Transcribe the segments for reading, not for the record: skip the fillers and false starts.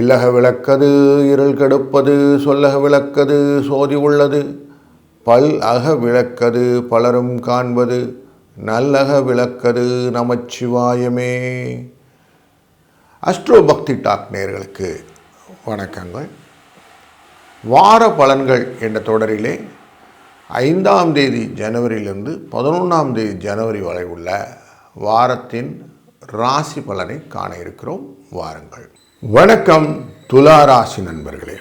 இல்லக விளக்கது இருள் கெடுப்பது சொல்லக விளக்கது சோதி உள்ளது பல் அக விளக்கது பலரும் காண்பது நல்லக விளக்கது நமச்சிவாயமே. அஸ்ட்ரோ பக்தி டாக் நேயர்களுக்கு வணக்கங்கள். வார பலன்கள் என்ற தொடரிலே 5ஆம் தேதி ஜனவரியிலிருந்து 11ஆம் தேதி ஜனவரி வரை உள்ள வாரத்தின் ராசி பலனை காண இருக்கிறோம். வாருங்கள். வணக்கம் துலா ராசி நண்பர்களே.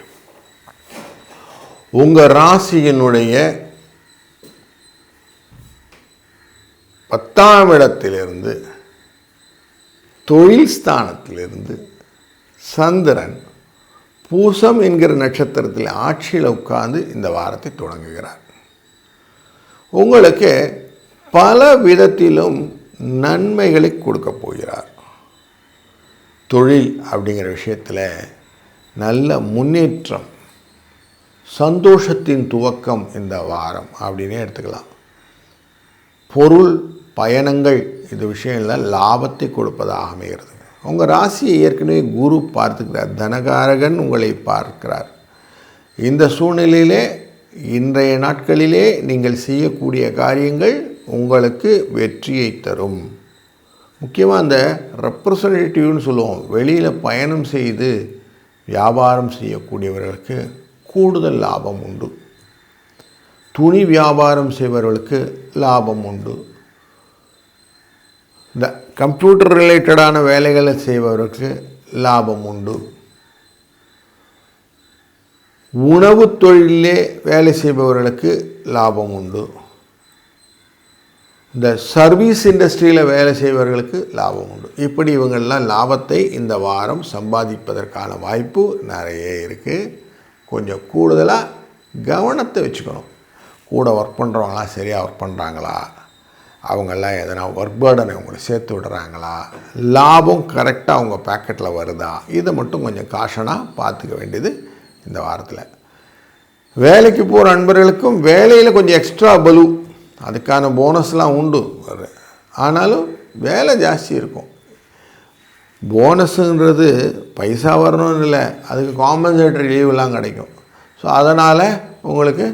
உங்கள் ராசியினுடைய 10ஆம் இடத்திலிருந்து தொழில் ஸ்தானத்திலிருந்து சந்திரன் பூசம் என்கிற நட்சத்திரத்தில் ஆட்சியில் உட்கார்ந்து இந்த வாரத்தை தொடங்குகிறார். உங்களுக்கு பல விதத்திலும் நன்மைகளை கொடுக்க போகிறார். தொழில் அப்படிங்கிற விஷயத்தில் நல்ல முன்னேற்றம், சந்தோஷத்தின் துவக்கம் இந்த வாரம் அப்படின்னே எடுத்துக்கலாம். பொருள் பயணங்கள் இந்த விஷயங்களில் லாபத்தை கொடுப்பதாக அமைகிறது. உங்கள் ராசியை ஏற்கனவே குரு பார்த்துக்கிறார், தனகாரகன் உங்களை பார்க்கிறார். இந்த சூழ்நிலையிலே இன்றைய நாட்களிலே நீங்கள் செய்யக்கூடிய காரியங்கள் உங்களுக்கு வெற்றியை தரும். முக்கியமாக அந்த ரெப்ரசன்டேட்டிவ்னு சொல்லுவோம், வெளியில் பயணம் செய்து வியாபாரம் செய்யக்கூடியவர்களுக்கு கூடுதல் லாபம் உண்டு. துணி வியாபாரம் செய்பவர்களுக்கு லாபம் உண்டு. இந்த கம்ப்யூட்டர் ரிலேட்டடான வேலைகளை செய்பவர்களுக்கு லாபம் உண்டு. உணவு தொழிலே வேலை செய்பவர்களுக்கு லாபம் உண்டு. இந்த சர்வீஸ் இண்டஸ்ட்ரியில் வேலை செய்பவர்களுக்கு லாபம் உண்டு. இப்படி இவங்கள்லாம் லாபத்தை இந்த வாரம் சம்பாதிப்பதற்கான வாய்ப்பு நிறைய இருக்குது. கொஞ்சம் கூடுதலாக கவனத்தை வச்சுக்கணும். கூட ஒர்க் பண்ணுறவங்களாம் சரியாக ஒர்க் பண்ணுறாங்களா, அவங்கெல்லாம் எதனா ஒர்க் பேர்டனை அவங்களை சேர்த்து விடுறாங்களா, லாபம் கரெக்டாக அவங்க பேக்கெட்டில் வருதா, இதை மட்டும் கொஞ்சம் காஷனாக பார்த்துக்க வேண்டியது இந்த வாரத்தில். வேலைக்கு போகிற நண்பர்களுக்கும் வேலையில் கொஞ்சம் எக்ஸ்ட்ரா பலு, அதுக்கான போனஸ்லாம் உண்டு. ஆனாலும் வேலை ஜாஸ்தி இருக்கும். போனஸுன்றது பைசா வரணும்னு இல்லை, அதுக்கு காம்பன்சேட்டரி லீவெலாம் கிடைக்கும். ஸோ அதனால் உங்களுக்கு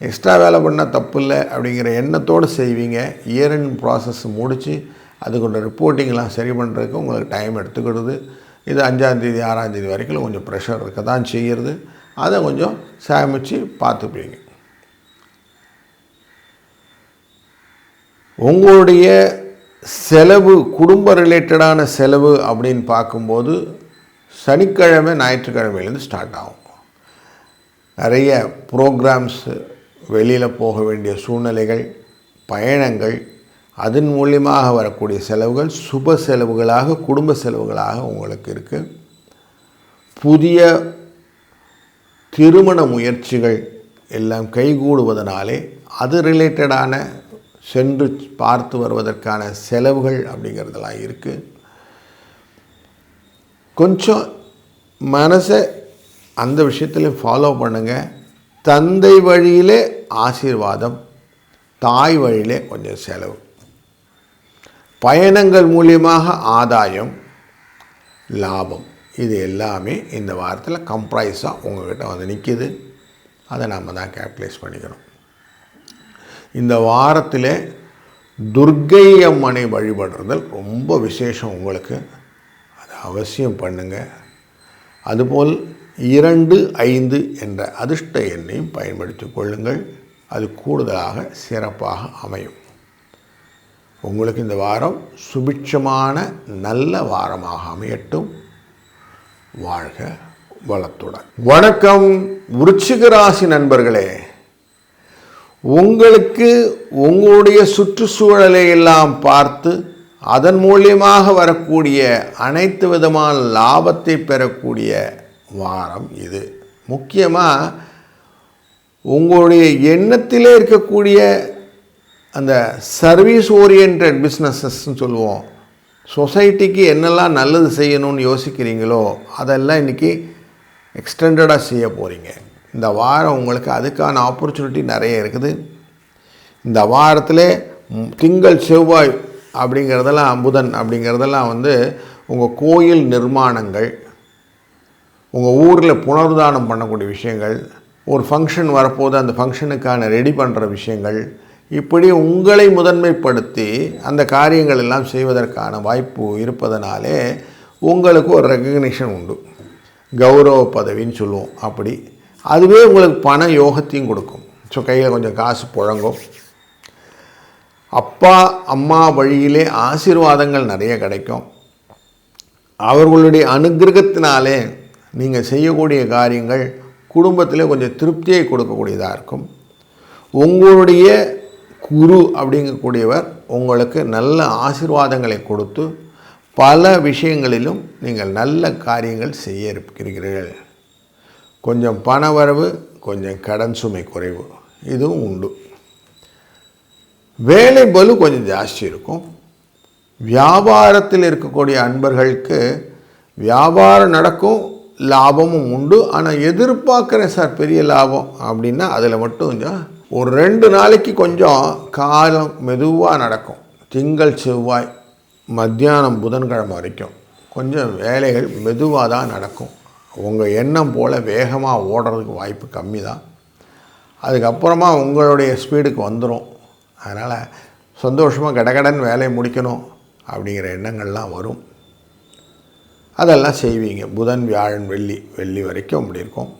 எக்ஸ்ட்ரா வேலை பண்ணால் தப்பு இல்லை அப்படிங்கிற எண்ணத்தோடு செய்வீங்க. இயர் எண்ட் ப்ராசஸ் முடித்து அதுக்கொண்ட ரிப்போர்ட்டிங்லாம் சரி பண்ணுறதுக்கு உங்களுக்கு டைம் எடுத்துக்கிடுது. இது 5ஆம் தேதி 6ஆம் தேதி வரைக்கும் கொஞ்சம் ப்ரெஷர் இருக்க தான் செய்கிறது. அதை கொஞ்சம் சேமித்து பார்த்துப்பீங்க. உங்களுடைய செலவு, குடும்ப ரிலேட்டடான செலவு அப்படின்னு பார்க்கும்போது சனிக்கிழமை ஞாயிற்றுக்கிழமையிலேருந்து ஸ்டார்ட் ஆகும். நிறைய ப்ரோக்ராம்ஸு, வெளியில் போக வேண்டிய சூழ்நிலைகள், பயணங்கள், அதன் மூலியமாக வரக்கூடிய செலவுகள் சுப செலவுகளாக, குடும்ப செலவுகளாக உங்களுக்கு இருக்குது. புதிய திருமண முயற்சிகள் எல்லாம் கைகூடுவதனாலே அது ரிலேட்டடான சென்று பார்த்து வருவதற்கான செலவுகள் அப்படிங்கிறதெல்லாம் இருக்குது. கொஞ்சம் மனசை அந்த விஷயத்தில் ஃபாலோ பண்ணுங்கள். தந்தை வழியிலே ஆசீர்வாதம், தாய் வழியிலே கொஞ்சம் செலவு, பயணங்கள் மூலியமாக ஆதாயம், லாபம், இது எல்லாமே இந்த வாரத்தில் கம்ப்ரைஸாக உங்கள்கிட்ட வந்து நிற்கிது. அதை நம்ம தான் கேபிட்டலைஸ் பண்ணிக்கணும். இந்த வாரத்தில் துர்க்கை அம்மனை வழிபடுறதல் ரொம்ப விசேஷம் உங்களுக்கு. அதை அவசியம் பண்ணுங்கள். அதுபோல் 2, 5 என்ற அதிர்ஷ்ட எண்ணையும் பயன்படுத்தி கொள்ளுங்கள். அது கூடுதலாக சிறப்பாக அமையும். உங்களுக்கு இந்த வாரம் சுபிட்சமான நல்ல வாரமாக அமையட்டும். வாழ்க வளத்துடன். வணக்கம் விருச்சிக ராசி நண்பர்களே. உங்களுக்கு உங்களுடைய சுற்றுச்சூழலை எல்லாம் பார்த்து அதன் மூலியமாக வரக்கூடிய அனைத்து விதமான லாபத்தை பெறக்கூடிய வாரம் இது. முக்கியமாக உங்களுடைய எண்ணத்திலே இருக்கக்கூடிய அந்த சர்வீஸ் ஓரியன்ட் பிஸ்னஸஸ்ன்னு சொல்லுவோம், சொசைட்டிக்கு என்னெல்லாம் நல்லது செய்யணும்னு யோசிக்கிறீங்களோ அதெல்லாம் இன்றைக்கி எக்ஸ்டெண்டடாக செய்ய போகிறீங்க. இந்த வாரம் உங்களுக்கு அதுக்கான ஆப்பர்ச்சுனிட்டி நிறைய இருக்குது. இந்த வாரத்தில் திங்கள் செவ்வாய் அப்படிங்கிறதெல்லாம், புதன் அப்படிங்கிறதெல்லாம் உங்கள் கோயில் நிர்மாணங்கள், உங்கள் ஊரில் புனருதானம் பண்ணக்கூடிய விஷயங்கள், ஒரு ஃபங்க்ஷன் வரப்போது அந்த ஃபங்க்ஷனுக்கான ரெடி பண்ணுற விஷயங்கள், இப்படி உங்களை முதன்மைப்படுத்தி அந்த காரியங்கள் எல்லாம் செய்வதற்கான வாய்ப்பு இருப்பதனாலே உங்களுக்கு ஒரு ரெகக்னிஷன் உண்டு. கௌரவ பதவின்னு சொல்லுவோம். அப்படி அதுவே உங்களுக்கு பண யோகத்தையும் கொடுக்கும். ஸோ கையில் கொஞ்சம் காசு புழங்கும். அப்பா அம்மா வழியிலே ஆசீர்வாதங்கள் நிறைய கிடைக்கும். அவர்களுடைய அனுகிரகத்தினாலே நீங்கள் செய்யக்கூடிய காரியங்கள் குடும்பத்தில் கொஞ்சம் திருப்தியை கொடுக்கக்கூடியதாக இருக்கும். உங்களுடைய குரு அப்படிங்கக்கூடியவர் உங்களுக்கு நல்ல ஆசீர்வாதங்களை கொடுத்து பல விஷயங்களிலும் நீங்கள் நல்ல காரியங்கள் செய்ய இருக்கிறீர்கள். கொஞ்சம் பண வரவு, கொஞ்சம் கடன் சுமை குறைவு, இதுவும் உண்டு. வேலை பளு கொஞ்சம் ஜாஸ்தி இருக்கும். வியாபாரத்தில் இருக்கக்கூடிய அன்பர்களுக்கு வியாபாரம் நடக்கும், லாபமும் உண்டு. ஆனால் எதிர்பார்க்குறேன் சார் பெரிய லாபம் அப்படின்னா அதில் மட்டும் கொஞ்சம் ஒரு 2 நாளைக்கு கொஞ்சம் காலம் மெதுவாக நடக்கும். திங்கள் செவ்வாய் மத்தியானம் புதன்கிழமை வரைக்கும் கொஞ்சம் வேலைகள் மெதுவாக தான் நடக்கும். உங்கள் எண்ணம் போல் வேகமாக ஓடுறதுக்கு வாய்ப்பு கம்மி தான். அதுக்கப்புறமா உங்களுடைய ஸ்பீடுக்கு வந்துடும். அதனால் சந்தோஷமாக கடகடன் வேலையை முடிக்கணும் அப்படிங்கிற எண்ணங்கள்லாம் வரும். அதெல்லாம் செய்வீங்க. புதன் வியாழன் வெள்ளி வரைக்கும் அப்படி இருக்கும்.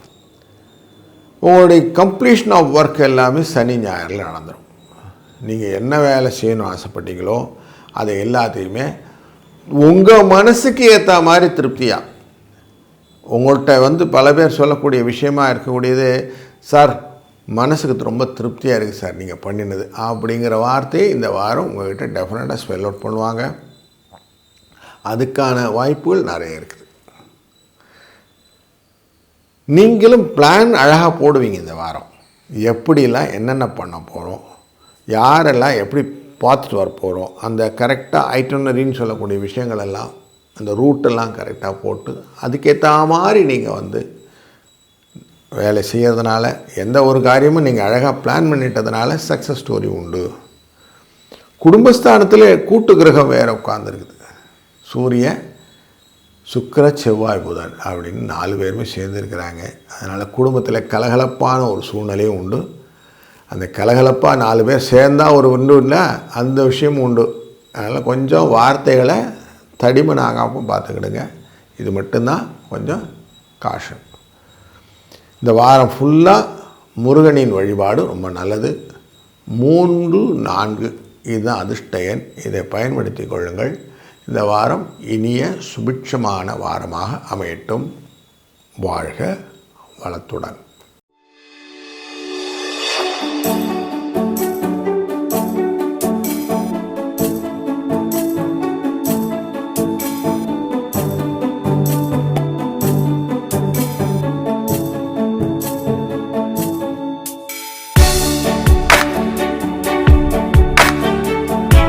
உங்களுடைய கம்ப்ளீஷன் ஆஃப் ஒர்க் எல்லாமே சனி ஞாயிறில் நடந்துடும். நீங்கள் என்ன வேலை செய்யணும் ஆசைப்பட்டீங்களோ அதை எல்லாத்தையுமே உங்கள் மனசுக்கு ஏற்ற மாதிரி திருப்தியாக, உங்கள்கிட்ட பல பேர் சொல்லக்கூடிய விஷயமா இருக்கக்கூடியது, சார் மனசுக்கு ரொம்ப திருப்தியாக இருக்குது சார் நீங்கள் பண்ணினது அப்படிங்கிற வார்த்தையை இந்த வாரம் உங்கள்கிட்ட டெஃபினட்டாக ஸ்பெல் அவுட் பண்ணுவாங்க. அதுக்கான வாய்ப்புகள் நிறைய இருக்குது. நீங்களும் பிளான் அழகாக போடுவீங்க. இந்த வாரம் எப்படிலாம் என்னென்ன பண்ண போகிறோம், யாரெல்லாம் எப்படி பார்த்துட்டு வர போகிறோம், அந்த கரெக்டாக ஐட்டனரின்னு சொல்லக்கூடிய விஷயங்கள் எல்லாம், அந்த ரூட்டெல்லாம் கரெக்டாக போட்டு அதுக்கேற்ற மாதிரி நீங்கள் வேலை செய்கிறதுனால, எந்த ஒரு காரியமும் நீங்கள் அழகாக பிளான் பண்ணிட்டதுனால சக்ஸஸ் ஸ்டோரி உண்டு. குடும்பஸ்தானத்தில் கூட்டு கிரகம் வேறு உட்காந்துருக்குது. சூரிய சுக்கிர செவ்வாய் புதன் அப்படின்னு 4 பேருமே சேர்ந்துருக்கிறாங்க. அதனால் குடும்பத்தில் கலகலப்பான ஒரு சூழ்நிலையும் உண்டு. அந்த கலகலப்பாக 4 பேர் சேர்ந்தால் ஒரு உண்டு இல்லை, அந்த விஷயமும் உண்டு. அதனால் கொஞ்சம் வார்த்தைகளை தடிமனாகாமல் பார்த்துக்கிடுங்க. இது மட்டும்தான் கொஞ்சம் காஷன். இந்த வாரம் ஃபுல்லாக முருகனின் வழிபாடு ரொம்ப நல்லது. 3, 4 இதுதான் அதிர்ஷ்ட எண். இதை பயன்படுத்தி கொள்ளுங்கள். இந்த வாரம் இனிய சுபிட்சமான வாரமாக அமையட்டும். வாழ்க வளத்துடன்.